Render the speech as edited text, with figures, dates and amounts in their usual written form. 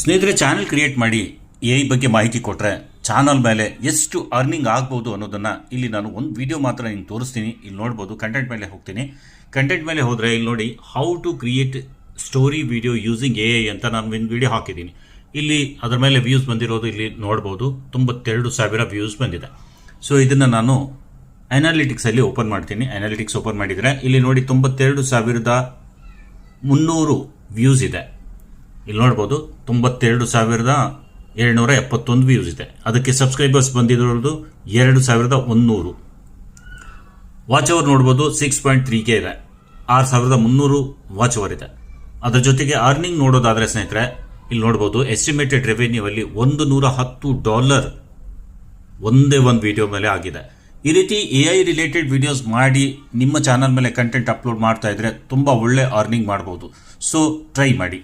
ಸ್ನೇಹಿತರೆ, channel create ಮಾಡಿ AI ಬಗ್ಗೆ ಮಾಹಿತಿ ಕೊಟ್ಟರೆ ಚಾನಲ್ ಮೇಲೆ ಎಷ್ಟು ಅರ್ನಿಂಗ್ ಆಗ್ಬೋದು ಅನ್ನೋದನ್ನು ಇಲ್ಲಿ ನಾನು ಒಂದು ವಿಡಿಯೋ ಮಾತ್ರ ನಿಮ್ಗೆ ತೋರಿಸ್ತೀನಿ. ಇಲ್ಲಿ ನೋಡ್ಬೋದು, ಕಂಟೆಂಟ್ ಮೇಲೆ ಹೋಗ್ತೀನಿ. ಕಂಟೆಂಟ್ ಮೇಲೆ ಹೋದರೆ ಇಲ್ಲಿ ನೋಡಿ, how to create story video using AI ಅಂತ ನಾನು ಒಂದು ವಿಡಿಯೋ ಹಾಕಿದ್ದೀನಿ. ಇಲ್ಲಿ ಅದರ ಮೇಲೆ ವ್ಯೂಸ್ ಬಂದಿರೋದು ಇಲ್ಲಿ ನೋಡ್ಬೋದು, 92,000 ವ್ಯೂಸ್ ಬಂದಿದೆ. ಸೊ ಇದನ್ನು ನಾನು ಅನಾಲಿಟಿಕ್ಸಲ್ಲಿ ಓಪನ್ ಮಾಡ್ತೀನಿ. ಅನಾಲಿಟಿಕ್ಸ್ ಓಪನ್ ಮಾಡಿದರೆ ಇಲ್ಲಿ ನೋಡಿ 92,300 ವ್ಯೂಸ್ ಇದೆ. ಇಲ್ಲಿ ನೋಡ್ಬೋದು 92,771 ವ್ಯೂಸ್ ಇದೆ. ಅದಕ್ಕೆ ಸಬ್ಸ್ಕ್ರೈಬರ್ಸ್ ಬಂದಿರೋದು 2,100. ವಾಚ್ ಅವರ್ ನೋಡ್ಬೋದು 6.3K ಇದೆ. 6,300 ವಾಚ್ ಅವರ್ ಇದೆ. ಅದರ ಜೊತೆಗೆ ಅರ್ನಿಂಗ್ ನೋಡೋದಾದರೆ ಸ್ನೇಹಿತರೆ, ಇಲ್ಲಿ ನೋಡ್ಬೋದು ಎಸ್ಟಿಮೇಟೆಡ್ ರೆವೆನ್ಯೂ ಅಲ್ಲಿ $110 ಒಂದೇ ಒಂದು ವಿಡಿಯೋ ಮೇಲೆ ಆಗಿದೆ. ಈ ರೀತಿ ಎಐ ರಿಲೇಟೆಡ್ ವಿಡಿಯೋಸ್ ಮಾಡಿ ನಿಮ್ಮ ಚಾನಲ್ ಮೇಲೆ ಕಂಟೆಂಟ್ ಅಪ್ಲೋಡ್ ಮಾಡ್ತಾ ಇದ್ರೆ ತುಂಬ ಒಳ್ಳೆ ಅರ್ನಿಂಗ್ ಮಾಡ್ಬೋದು. ಸೊ ಟ್ರೈ ಮಾಡಿ.